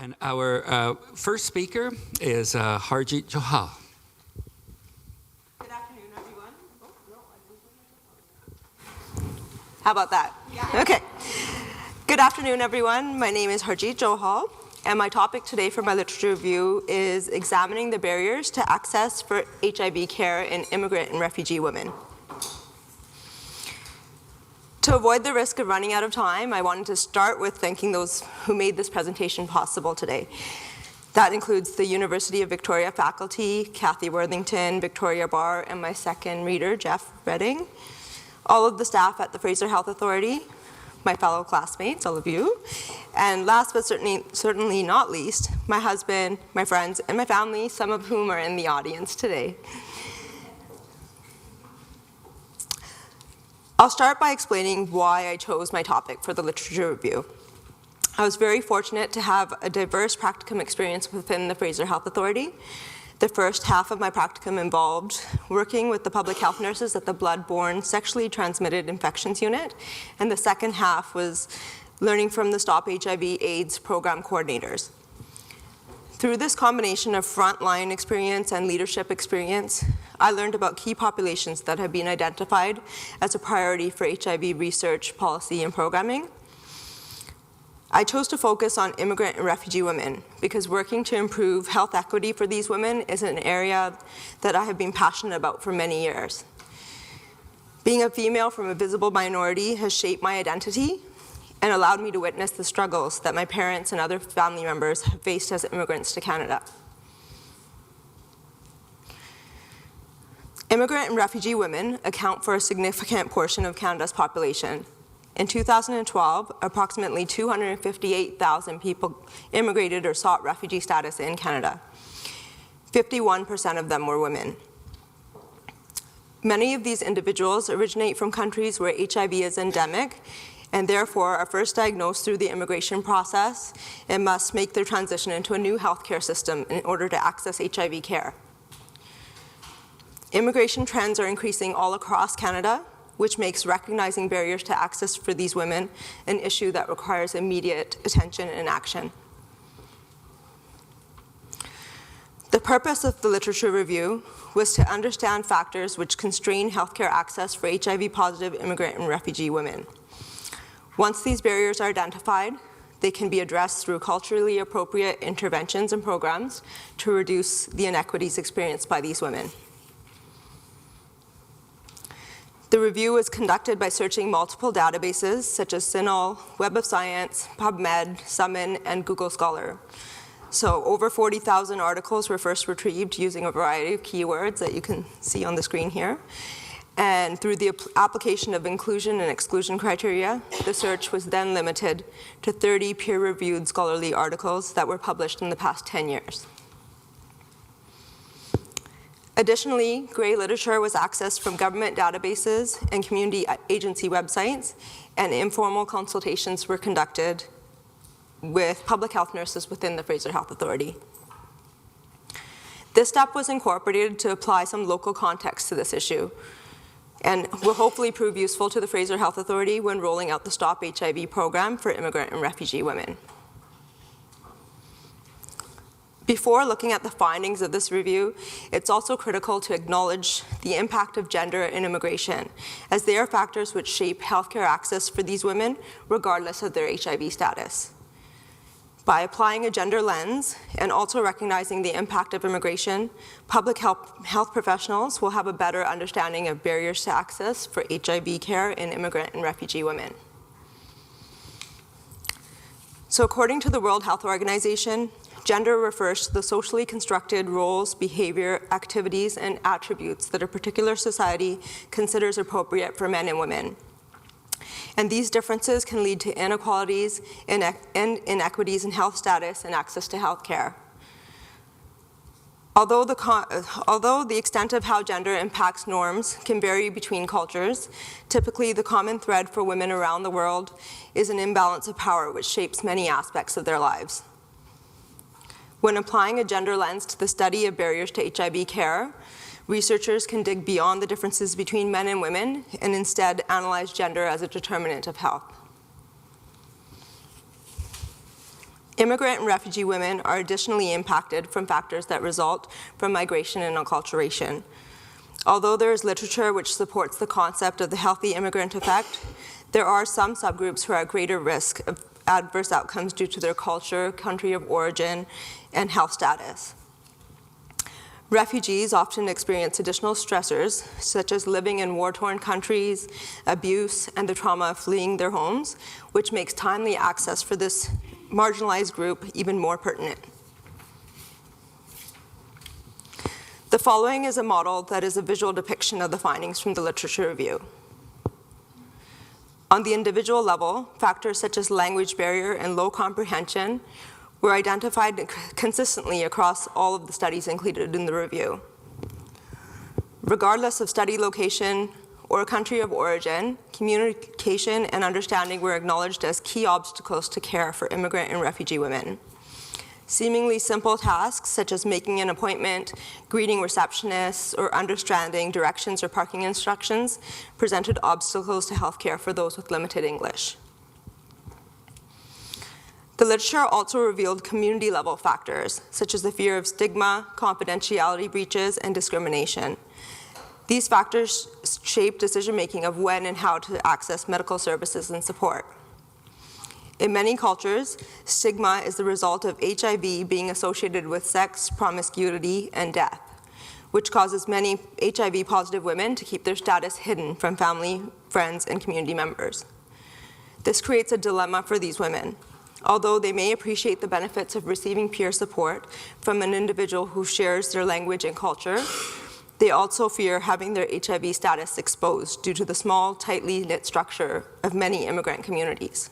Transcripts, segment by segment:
And our first speaker is Harjit Johal. Good afternoon, everyone. Oh, no, I didn't. How about that? Yeah. Okay. Good afternoon, everyone. My name is Harjit Johal, and my topic today for my literature review is examining the barriers to access for HIV care in immigrant and refugee women. To avoid the risk of running out of time, I wanted to start with thanking those who made this presentation possible today. That includes the University of Victoria faculty, Kathy Worthington, Victoria Barr, and my second reader, Jeff Redding, all of the staff at the Fraser Health Authority, my fellow classmates, all of you, and last but certainly not least, my husband, my friends, and my family, some of whom are in the audience today. I'll start by explaining why I chose my topic for the literature review. I was very fortunate to have a diverse practicum experience within the Fraser Health Authority. The first half of my practicum involved working with the public health nurses at the blood-borne sexually transmitted infections unit, and the second half was learning from the Stop HIV/AIDS program coordinators. Through this combination of frontline experience and leadership experience, I learned about key populations that have been identified as a priority for HIV research, policy, and programming. I chose to focus on immigrant and refugee women because working to improve health equity for these women is an area that I have been passionate about for many years. Being a female from a visible minority has shaped my identity and allowed me to witness the struggles that my parents and other family members have faced as immigrants to Canada. Immigrant and refugee women account for a significant portion of Canada's population. In 2012, approximately 258,000 people immigrated or sought refugee status in Canada. 51% of them were women. Many of these individuals originate from countries where HIV is endemic and therefore are first diagnosed through the immigration process and must make their transition into a new healthcare system in order to access HIV care. Immigration trends are increasing all across Canada, which makes recognizing barriers to access for these women an issue that requires immediate attention and action. The purpose of the literature review was to understand factors which constrain healthcare access for HIV-positive immigrant and refugee women. Once these barriers are identified, they can be addressed through culturally appropriate interventions and programs to reduce the inequities experienced by these women. The review was conducted by searching multiple databases such as CINAHL, Web of Science, PubMed, Summon, and Google Scholar. So over 40,000 articles were first retrieved using a variety of keywords that you can see on the screen here. And through the application of inclusion and exclusion criteria, the search was then limited to 30 peer-reviewed scholarly articles that were published in the past 10 years. Additionally, gray literature was accessed from government databases and community agency websites, and informal consultations were conducted with public health nurses within the Fraser Health Authority. This step was incorporated to apply some local context to this issue, and will hopefully prove useful to the Fraser Health Authority when rolling out the Stop HIV program for immigrant and refugee women. Before looking at the findings of this review, it's also critical to acknowledge the impact of gender in immigration, as they are factors which shape healthcare access for these women regardless of their HIV status. By applying a gender lens and also recognizing the impact of immigration, public health professionals will have a better understanding of barriers to access for HIV care in immigrant and refugee women. So according to the World Health Organization, gender refers to the socially constructed roles, behavior, activities, and attributes that a particular society considers appropriate for men and women. And these differences can lead to inequalities and inequities in health status and access to health care. Although the extent of how gender impacts norms can vary between cultures, typically the common thread for women around the world is an imbalance of power which shapes many aspects of their lives. When applying a gender lens to the study of barriers to HIV care, researchers can dig beyond the differences between men and women and instead analyze gender as a determinant of health. Immigrant and refugee women are additionally impacted from factors that result from migration and acculturation. Although there is literature which supports the concept of the healthy immigrant effect, there are some subgroups who are at greater risk of adverse outcomes due to their culture, country of origin, and health status. Refugees often experience additional stressors, such as living in war-torn countries, abuse, and the trauma of fleeing their homes, which makes timely access for this marginalized group even more pertinent. The following is a model that is a visual depiction of the findings from the literature review. On the individual level, factors such as language barrier and low comprehension were identified consistently across all of the studies included in the review. Regardless of study location or country of origin, communication and understanding were acknowledged as key obstacles to care for immigrant and refugee women. Seemingly simple tasks, such as making an appointment, greeting receptionists, or understanding directions or parking instructions, presented obstacles to healthcare for those with limited English. The literature also revealed community-level factors, such as the fear of stigma, confidentiality breaches, and discrimination. These factors shape decision-making of when and how to access medical services and support. In many cultures, stigma is the result of HIV being associated with sex, promiscuity, and death, which causes many HIV-positive women to keep their status hidden from family, friends, and community members. This creates a dilemma for these women. Although they may appreciate the benefits of receiving peer support from an individual who shares their language and culture, they also fear having their HIV status exposed due to the small, tightly knit structure of many immigrant communities.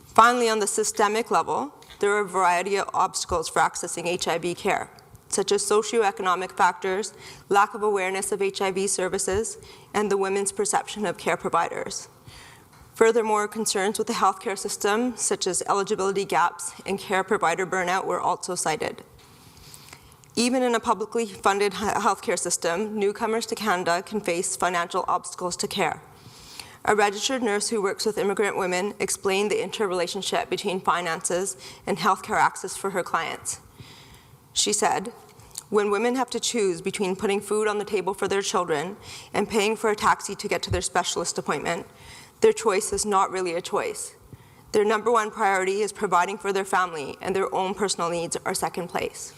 Finally, on the systemic level, there are a variety of obstacles for accessing HIV care, such as socioeconomic factors, lack of awareness of HIV services, and the women's perception of care providers. Furthermore, concerns with the healthcare system, such as eligibility gaps and care provider burnout, were also cited. Even in a publicly funded healthcare system, newcomers to Canada can face financial obstacles to care. A registered nurse who works with immigrant women explained the interrelationship between finances and healthcare access for her clients. She said, "When women have to choose between putting food on the table for their children and paying for a taxi to get to their specialist appointment, their choice is not really a choice. Their number one priority is providing for their family, and their own personal needs are second place."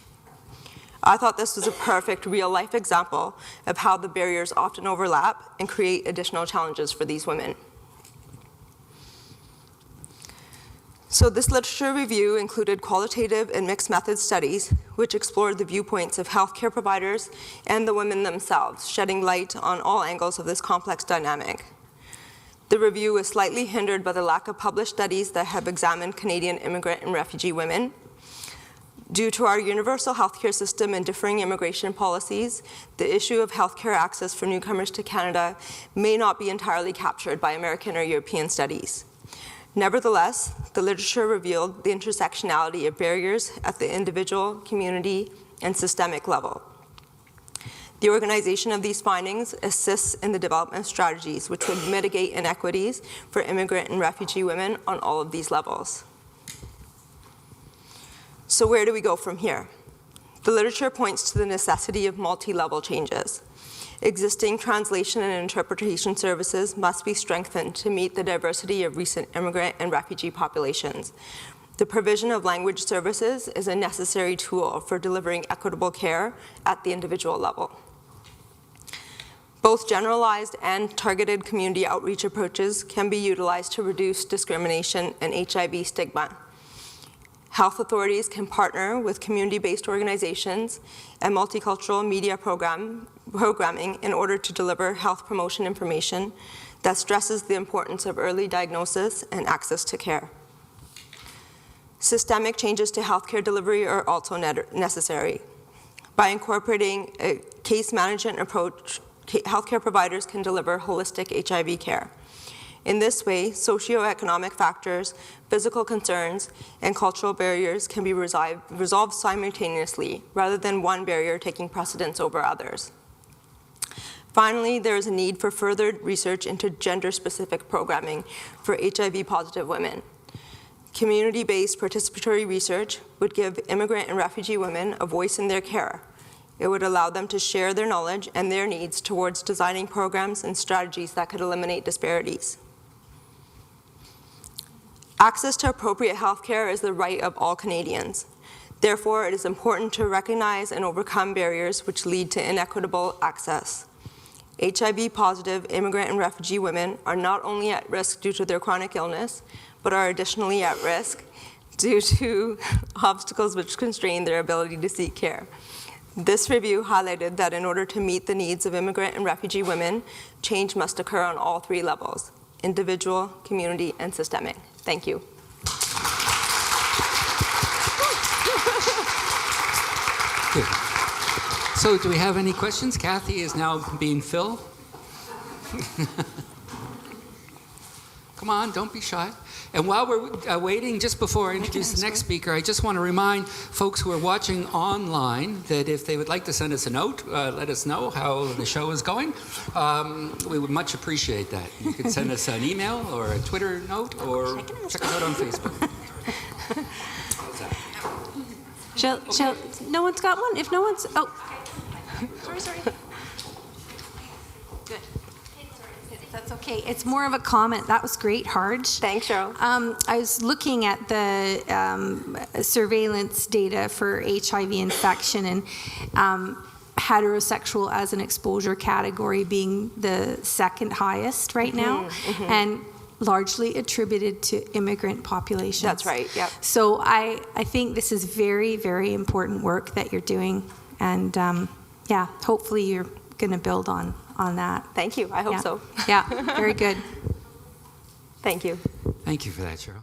I thought this was a perfect real-life example of how the barriers often overlap and create additional challenges for these women. So this literature review included qualitative and mixed method studies, which explored the viewpoints of healthcare providers and the women themselves, shedding light on all angles of this complex dynamic. The review was slightly hindered by the lack of published studies that have examined Canadian immigrant and refugee women. Due to our universal healthcare system and differing immigration policies, the issue of healthcare access for newcomers to Canada may not be entirely captured by American or European studies. Nevertheless, the literature revealed the intersectionality of barriers at the individual, community, and systemic level. The organization of these findings assists in the development of strategies which would mitigate inequities for immigrant and refugee women on all of these levels. So where do we go from here? The literature points to the necessity of multi-level changes. Existing translation and interpretation services must be strengthened to meet the diversity of recent immigrant and refugee populations. The provision of language services is a necessary tool for delivering equitable care at the individual level. Both generalized and targeted community outreach approaches can be utilized to reduce discrimination and HIV stigma. Health authorities can partner with community-based organizations and multicultural media programming in order to deliver health promotion information that stresses the importance of early diagnosis and access to care. Systemic changes to healthcare delivery are also necessary. By incorporating a case management approach, healthcare providers can deliver holistic HIV care. In this way, socioeconomic factors, physical concerns, and cultural barriers can be resolved simultaneously, rather than one barrier taking precedence over others. Finally, there is a need for further research into gender-specific programming for HIV-positive women. Community-based participatory research would give immigrant and refugee women a voice in their care. It would allow them to share their knowledge and their needs towards designing programs and strategies that could eliminate disparities. Access to appropriate health care is the right of all Canadians. Therefore, it is important to recognize and overcome barriers which lead to inequitable access. HIV-positive immigrant and refugee women are not only at risk due to their chronic illness, but are additionally at risk due to obstacles which constrain their ability to seek care. This review highlighted that in order to meet the needs of immigrant and refugee women, change must occur on all three levels: individual, community, and systemic. Thank you. Good. So do we have any questions? Kathy is now being filled. Come on, don't be shy. And while we're waiting, just before I introduce the next speaker, I just want to remind folks who are watching online that if they would like to send us a note, let us know how the show is going. We would much appreciate that. You can send us an email or a Twitter note or check us out on Facebook. Shall, no one's got one? If no one's, oh. Sorry. Good. That's okay. It's more of a comment. That was great, Harj. Thanks, Cheryl. I was looking at the surveillance data for HIV infection and heterosexual as an exposure category being the second highest right now, and largely attributed to immigrant populations. That's right, yep. So I think this is very, very important work that you're doing, and yeah, hopefully you're going to build on that. Thank you. I hope so. Yeah, very good. Thank you. Thank you for that, Cheryl.